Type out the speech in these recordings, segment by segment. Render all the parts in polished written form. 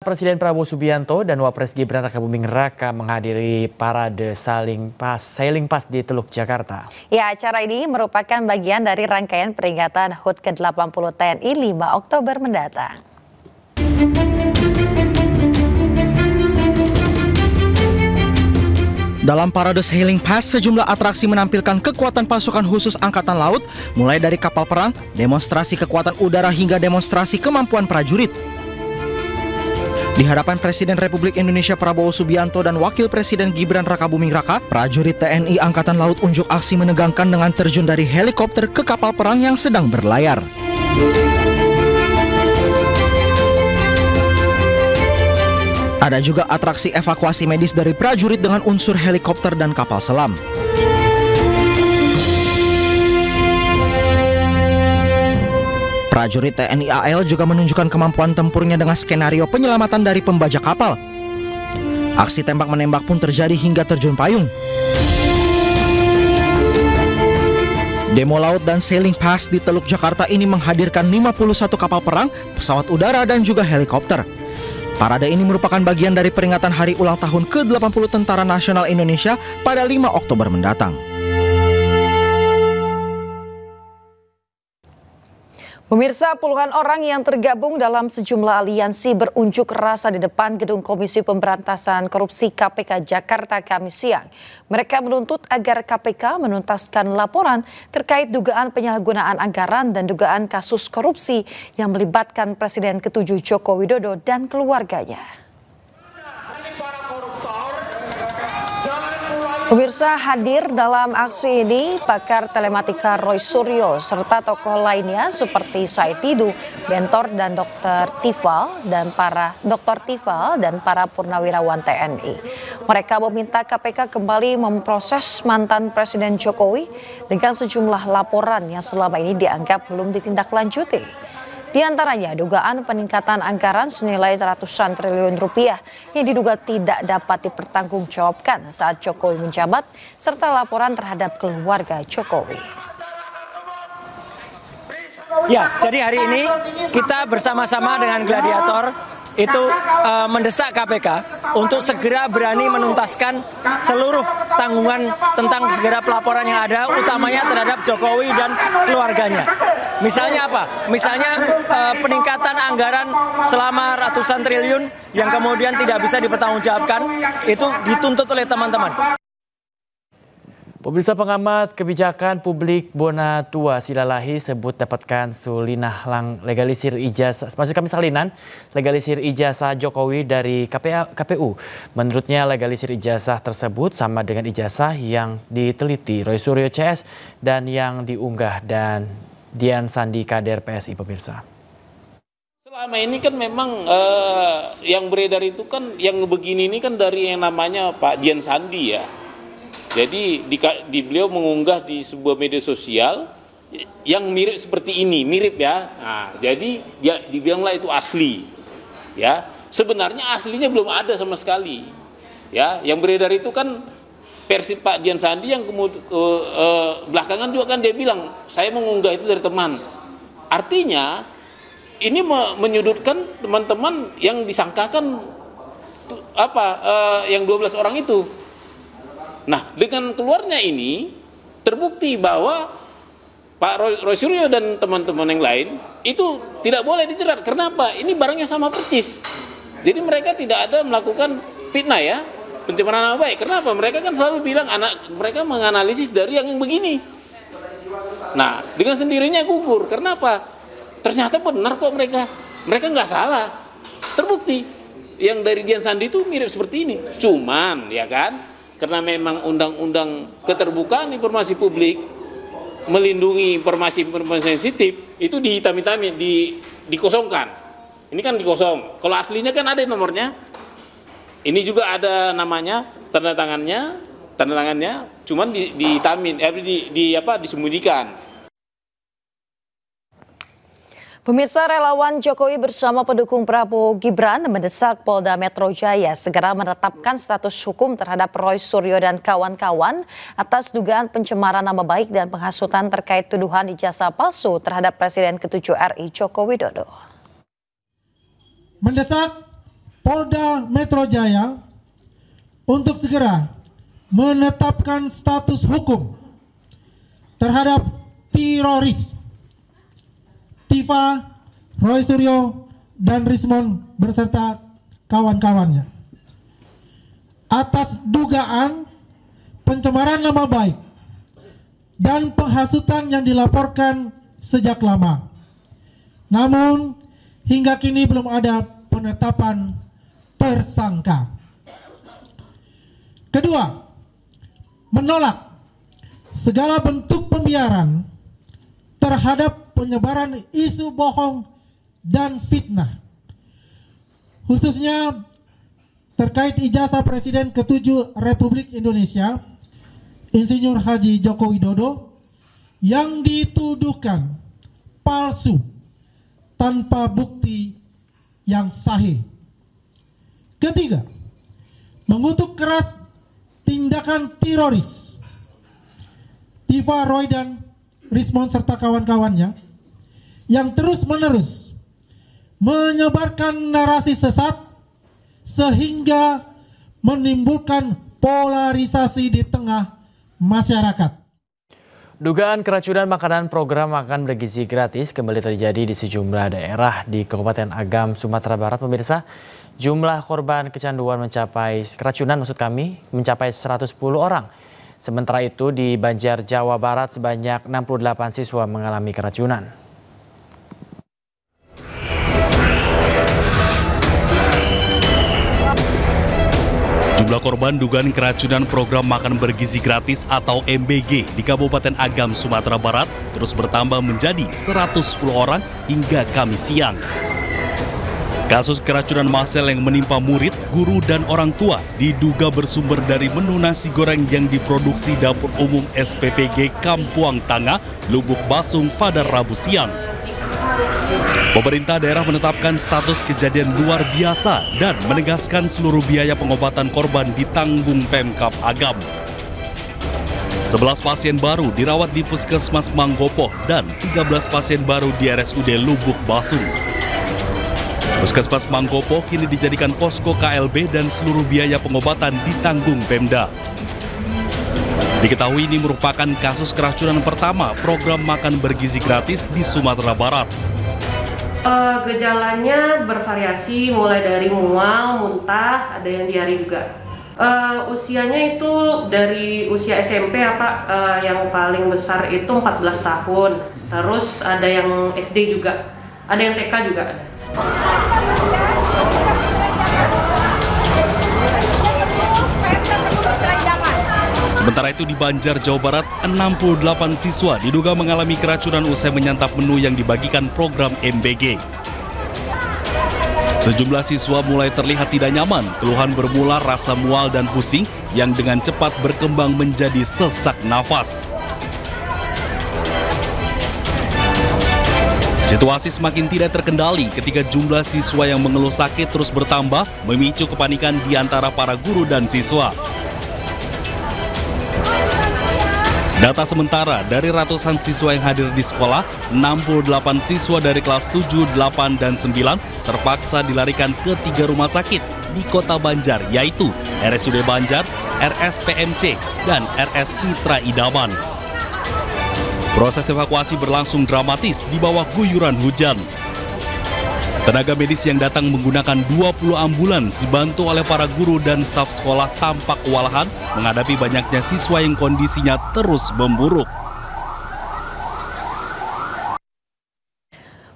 Presiden Prabowo Subianto dan Wapres Gibran Rakabuming Raka menghadiri parade sailing pas di Teluk Jakarta. Ya, acara ini merupakan bagian dari rangkaian peringatan HUT ke-80 TNI 5 Oktober mendatang. Dalam parade Sailing Pass, sejumlah atraksi menampilkan kekuatan pasukan khusus Angkatan Laut, mulai dari kapal perang, demonstrasi kekuatan udara hingga demonstrasi kemampuan prajurit. Di hadapan Presiden Republik Indonesia Prabowo Subianto dan Wakil Presiden Gibran Rakabuming Raka, prajurit TNI Angkatan Laut unjuk aksi menegangkan dengan terjun dari helikopter ke kapal perang yang sedang berlayar. Ada juga atraksi evakuasi medis dari prajurit dengan unsur helikopter dan kapal selam. Prajurit TNI AL juga menunjukkan kemampuan tempurnya dengan skenario penyelamatan dari pembajak kapal. Aksi tembak-menembak pun terjadi hingga terjun payung. Demo laut dan Sailing Pass di Teluk Jakarta ini menghadirkan 51 kapal perang, pesawat udara, dan juga helikopter. Parade ini merupakan bagian dari peringatan hari ulang tahun ke-80 Tentara Nasional Indonesia pada 5 Oktober mendatang. Pemirsa, puluhan orang yang tergabung dalam sejumlah aliansi berunjuk rasa di depan gedung Komisi Pemberantasan Korupsi KPK Jakarta Kamis siang. Mereka menuntut agar KPK menuntaskan laporan terkait dugaan penyalahgunaan anggaran dan dugaan kasus korupsi yang melibatkan Presiden ke-7 Joko Widodo dan keluarganya. Pemirsa, hadir dalam aksi ini pakar telematika Roy Suryo serta tokoh lainnya seperti Said Tidu, Bentor dan Dr. Tifal dan para purnawirawan TNI. Mereka meminta KPK kembali memproses mantan Presiden Jokowi dengan sejumlah laporan yang selama ini dianggap belum ditindaklanjuti. Di antaranya dugaan peningkatan anggaran senilai ratusan triliun rupiah yang diduga tidak dapat dipertanggungjawabkan saat Jokowi menjabat, serta laporan terhadap keluarga Jokowi. Ya, jadi hari ini kita bersama-sama dengan Gladiator itu mendesak KPK untuk segera berani menuntaskan seluruh tanggungan tentang segera pelaporan yang ada, utamanya terhadap Jokowi dan keluarganya. Misalnya apa? Misalnya peningkatan anggaran selama ratusan triliun yang kemudian tidak bisa dipertanggungjawabkan, itu dituntut oleh teman-teman. Pemirsa, pengamat kebijakan publik Bona Tua Silalahi sebut dapatkan sulinah legalisir ijazah, maksud kami salinan legalisir ijazah Jokowi dari KPU. Menurutnya legalisir ijazah tersebut sama dengan ijazah yang diteliti Roy Suryo CS dan yang diunggah dan Dian Sandi kader PSI, pemirsa. Selama ini kan memang yang beredar itu kan yang begini ini kan dari yang namanya Pak Dian Sandi ya. Jadi beliau mengunggah di sebuah media sosial yang mirip seperti ini, mirip ya. Nah, jadi dia dibilanglah itu asli. Ya, sebenarnya aslinya belum ada sama sekali. Ya, yang beredar itu kan versi Pak Dian Sandi yang belakangan juga kan dia bilang saya mengunggah itu dari teman. Artinya ini menyudutkan teman-teman yang disangkakan yang 12 orang itu. Nah, dengan keluarnya ini terbukti bahwa Pak Roy Suryo dan teman-teman yang lain itu tidak boleh dijerat. Kenapa? Ini barangnya sama persis. Jadi mereka tidak ada melakukan fitnah ya, pencemaran nama baik. Kenapa? Mereka kan selalu bilang mereka menganalisis dari yang begini. Nah, dengan sendirinya gugur. Kenapa? Ternyata benar kok mereka nggak salah. Terbukti yang dari Dian Sandi itu mirip seperti ini. Cuman ya kan, karena memang undang-undang keterbukaan informasi publik melindungi informasi sensitif itu dihitam-hitami, dikosongkan. Ini kan dikosong. Kalau aslinya kan ada nomornya. Ini juga ada namanya, tanda tangannya, cuman dihitamin, disembunyikan. Pemirsa, relawan Jokowi bersama pendukung Prabowo Gibran mendesak Polda Metro Jaya segera menetapkan status hukum terhadap Roy Suryo dan kawan-kawan atas dugaan pencemaran nama baik dan penghasutan terkait tuduhan ijazah palsu terhadap Presiden ke-7 RI Joko Widodo. Mendesak Polda Metro Jaya untuk segera menetapkan status hukum terhadap teroris Tiva, Roy Suryo, dan Rismond beserta kawan-kawannya atas dugaan pencemaran nama baik dan penghasutan yang dilaporkan sejak lama. Namun hingga kini belum ada penetapan tersangka. Kedua, menolak segala bentuk pembiaran terhadap penyebaran isu bohong dan fitnah, khususnya terkait ijazah Presiden ke-7 Republik Indonesia, Insinyur Haji Joko Widodo, yang dituduhkan palsu tanpa bukti yang sahih. Ketiga, mengutuk keras tindakan teroris Tiva, Roy, dan Rismond serta kawan-kawannya yang terus-menerus menyebarkan narasi sesat sehingga menimbulkan polarisasi di tengah masyarakat. Dugaan keracunan makanan program makan bergizi gratis kembali terjadi di sejumlah daerah di Kabupaten Agam, Sumatera Barat. Pemirsa, jumlah korban kecanduan mencapai 110 orang. Sementara itu di Banjar, Jawa Barat sebanyak 68 siswa mengalami keracunan. Jumlah korban dugaan keracunan program makan bergizi gratis atau MBG di Kabupaten Agam, Sumatera Barat terus bertambah menjadi 110 orang hingga Kamis siang. Kasus keracunan massal yang menimpa murid, guru, dan orang tua diduga bersumber dari menu nasi goreng yang diproduksi Dapur Umum SPPG Kampuang Tangah, Lubuk Basung pada Rabu siang. Pemerintah daerah menetapkan status kejadian luar biasa dan menegaskan seluruh biaya pengobatan korban ditanggung Pemkab Agam. 11 pasien baru dirawat di Puskesmas Manggopoh dan 13 pasien baru di RSUD Lubuk Basung. Puskesmas Manggopoh kini dijadikan posko KLB dan seluruh biaya pengobatan ditanggung Pemda. Diketahui ini merupakan kasus keracunan pertama program makan bergizi gratis di Sumatera Barat. Gejalanya bervariasi mulai dari mual, muntah, ada yang diare juga. Usianya itu dari usia SMP ya Pak, yang paling besar itu 14 tahun. Terus ada yang SD juga, ada yang TK juga ada. Sementara itu di Banjar, Jawa Barat, 68 siswa diduga mengalami keracunan usai menyantap menu yang dibagikan program MBG. Sejumlah siswa mulai terlihat tidak nyaman, keluhan bermula rasa mual dan pusing yang dengan cepat berkembang menjadi sesak nafas. Situasi semakin tidak terkendali ketika jumlah siswa yang mengeluh sakit terus bertambah, memicu kepanikan di antara para guru dan siswa. Data sementara dari ratusan siswa yang hadir di sekolah, 68 siswa dari kelas 7, 8, dan 9 terpaksa dilarikan ke 3 rumah sakit di Kota Banjar, yaitu RSUD Banjar, RSPMC, dan RS Mitra Idaman. Proses evakuasi berlangsung dramatis di bawah guyuran hujan. Tenaga medis yang datang menggunakan 20 ambulans dibantu oleh para guru dan staf sekolah tampak kewalahan menghadapi banyaknya siswa yang kondisinya terus memburuk.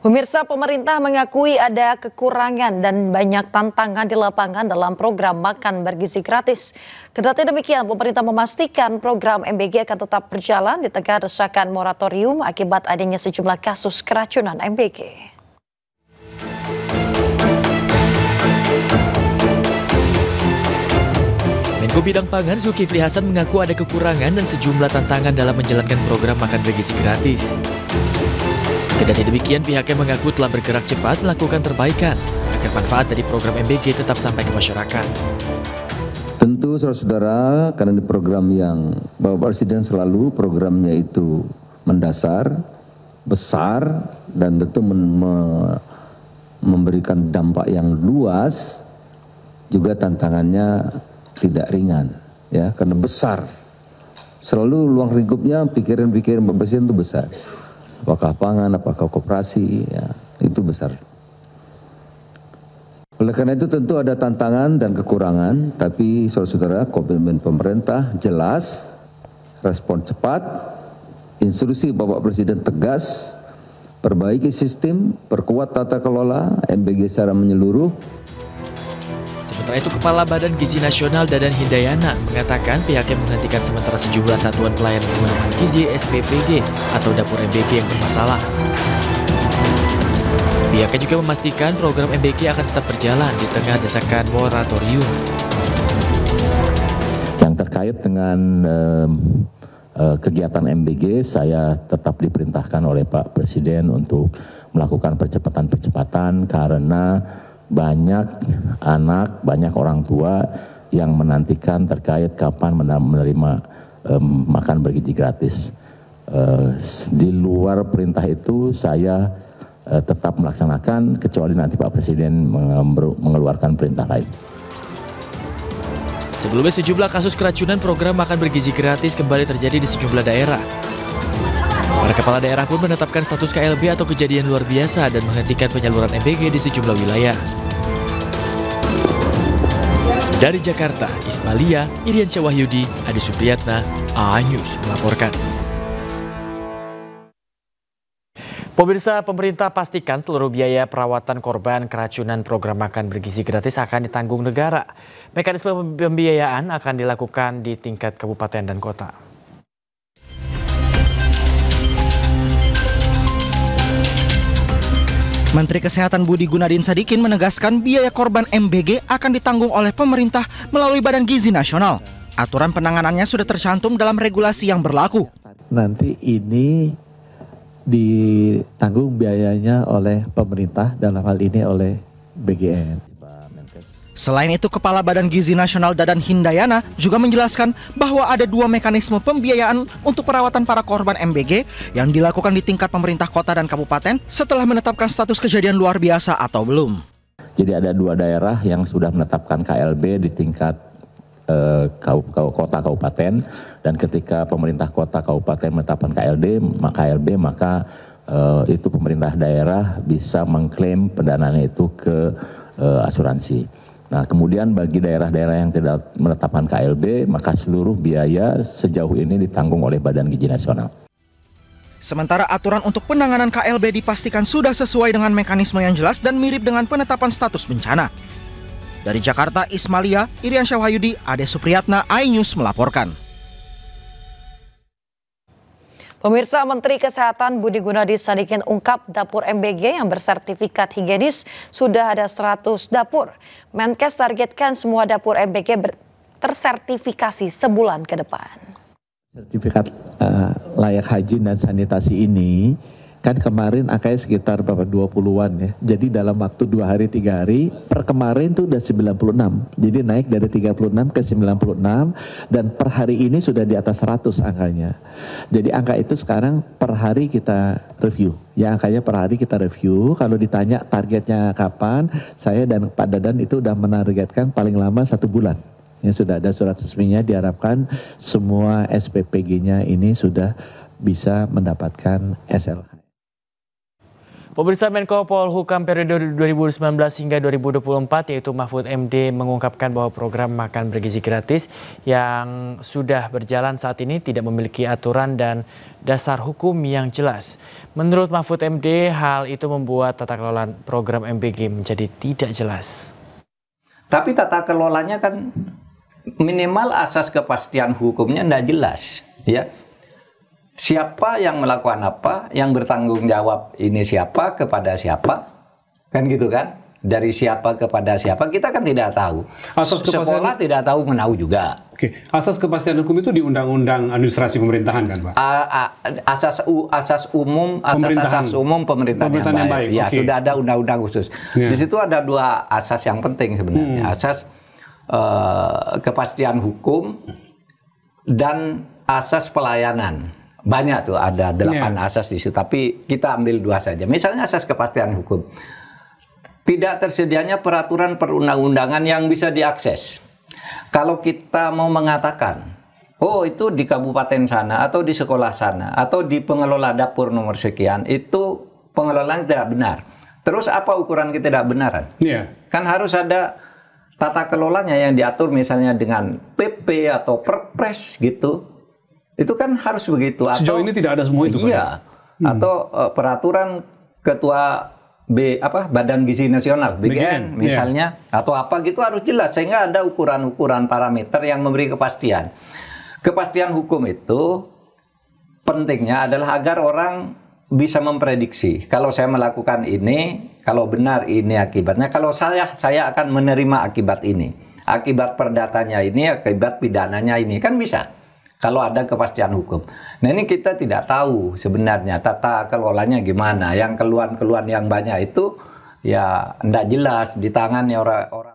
Pemirsa, pemerintah mengakui ada kekurangan dan banyak tantangan di lapangan dalam program makan bergizi gratis. Kendati demikian, pemerintah memastikan program MBG akan tetap berjalan di tengah desakan moratorium akibat adanya sejumlah kasus keracunan MBG. Menko Bidang Pangan Zulkifli Hasan mengaku ada kekurangan dan sejumlah tantangan dalam menjalankan program makan bergizi gratis. Kendati demikian, pihaknya mengaku telah bergerak cepat melakukan perbaikan agar manfaat dari program MBG tetap sampai ke masyarakat. Tentu saudara-saudara, karena di program yang Bapak Presiden selalu programnya itu mendasar, besar, dan tentu memberikan dampak yang luas, juga tantangannya tidak ringan, ya, karena besar. Selalu ruang lingkupnya pikiran-pikiran Pak Presiden itu besar. Apakah pangan, apakah koperasi, ya, itu besar. Oleh karena itu tentu ada tantangan dan kekurangan, tapi saudara-saudara, komitmen pemerintah jelas, respon cepat, instruksi Bapak Presiden tegas, perbaiki sistem, perkuat tata kelola MBG secara menyeluruh. Sementara itu, Kepala Badan Gizi Nasional Dadan Hindayana mengatakan pihaknya menghentikan sementara sejumlah satuan pelayanan pemenuhan gizi SPPG atau dapur MBG yang bermasalah. Pihaknya juga memastikan program MBG akan tetap berjalan di tengah desakan moratorium. Yang terkait dengan kegiatan MBG, saya tetap diperintahkan oleh Pak Presiden untuk melakukan percepatan-percepatan karena banyak anak, banyak orang tua yang menantikan terkait kapan menerima makan bergizi gratis. Di luar perintah itu saya tetap melaksanakan kecuali nanti Pak Presiden mengeluarkan perintah lain. Sebelumnya sejumlah kasus keracunan program makan bergizi gratis kembali terjadi di sejumlah daerah. Para kepala daerah pun menetapkan status KLB atau kejadian luar biasa dan menghentikan penyaluran MBG di sejumlah wilayah. Dari Jakarta, Ismalia, Iriansyah Wahyudi, Adi Supriyatna, A-News melaporkan. Pemirsa, pemerintah pastikan seluruh biaya perawatan korban keracunan program makan bergizi gratis akan ditanggung negara. Mekanisme pembiayaan akan dilakukan di tingkat kabupaten dan kota. Menteri Kesehatan Budi Gunadi Sadikin menegaskan biaya korban MBG akan ditanggung oleh pemerintah melalui Badan Gizi Nasional. Aturan penanganannya sudah tercantum dalam regulasi yang berlaku. Nanti ini ditanggung biayanya oleh pemerintah, dalam hal ini oleh BGN. Selain itu, Kepala Badan Gizi Nasional Dadan Hindayana juga menjelaskan bahwa ada dua mekanisme pembiayaan untuk perawatan para korban MBG yang dilakukan di tingkat pemerintah kota dan kabupaten setelah menetapkan status kejadian luar biasa atau belum. Jadi ada dua daerah yang sudah menetapkan KLB di tingkat kota kabupaten, dan ketika pemerintah kota kabupaten menetapkan KLB maka itu pemerintah daerah bisa mengklaim pendanaannya itu ke asuransi. Nah, kemudian bagi daerah-daerah yang tidak menetapkan KLB maka seluruh biaya sejauh ini ditanggung oleh Badan Gizi Nasional. Sementara aturan untuk penanganan KLB dipastikan sudah sesuai dengan mekanisme yang jelas dan mirip dengan penetapan status bencana. Dari Jakarta, Ismalia, Iriansyah Wahyudi, Ade Supriyatna, A-News melaporkan. Pemirsa, Menteri Kesehatan Budi Gunadi Sadikin ungkap dapur MBG yang bersertifikat higienis sudah ada 100 dapur. Menkes targetkan semua dapur MBG tersertifikasi sebulan ke depan. Sertifikat layak haji dan sanitasi ini kan kemarin angkanya sekitar berapa 20-an ya. Jadi dalam waktu 2 hari 3 hari per kemarin tuh udah 96. Jadi naik dari 36 ke 96 dan per hari ini sudah di atas 100 angkanya. Jadi angka itu sekarang per hari kita review. Ya angkanya per hari kita review. Kalau ditanya targetnya kapan, saya dan Pak Dadan itu udah menargetkan paling lama 1 bulan. Ya sudah ada surat resminya, diharapkan semua SPPG-nya ini sudah bisa mendapatkan SLH. Pemirsa, Menko Polhukam periode 2019 hingga 2024 yaitu Mahfud MD mengungkapkan bahwa program makan bergizi gratis yang sudah berjalan saat ini tidak memiliki aturan dan dasar hukum yang jelas. Menurut Mahfud MD, hal itu membuat tata kelola program MBG menjadi tidak jelas. Tapi tata kelolanya kan minimal asas kepastian hukumnya tidak jelas, ya. Siapa yang melakukan apa, yang bertanggung jawab ini siapa, kepada siapa, kan gitu kan? Dari siapa kepada siapa, kita kan tidak tahu. Sekolah tidak tahu menahu juga. Oke, asas kepastian hukum itu di Undang-Undang Administrasi Pemerintahan kan, Pak? Asas umum pemerintahan yang baik. Ya, okay. Sudah ada undang-undang khusus. Di situ ada 2 asas yang penting sebenarnya. Asas kepastian hukum dan asas pelayanan. Banyak tuh, ada 8 asas di situ, tapi kita ambil 2 saja. Misalnya asas kepastian hukum. tidak tersedianya peraturan perundang-undangan yang bisa diakses. Kalau kita mau mengatakan, oh itu di kabupaten sana, atau di sekolah sana, atau di pengelola dapur nomor sekian, itu pengelolaan tidak benar. Terus apa ukuran ketidakbenaran? Kan harus ada tata kelolanya yang diatur misalnya dengan PP atau Perpres gitu. Itu kan harus begitu. Atau, sejauh ini tidak ada semua itu. Iya. Atau peraturan ketua Badan Gizi Nasional, BGN misalnya, atau apa gitu harus jelas sehingga ada ukuran-ukuran parameter yang memberi kepastian. Kepastian hukum itu pentingnya adalah agar orang bisa memprediksi. Kalau saya melakukan ini, kalau benar ini akibatnya. Kalau saya akan menerima akibat ini. Akibat perdatanya ini, akibat pidananya ini. Kan bisa. Kalau ada kepastian hukum. Nah ini kita tidak tahu sebenarnya tata kelolanya gimana. Yang keluhan-keluhan yang banyak itu ya tidak jelas di tangannya orang.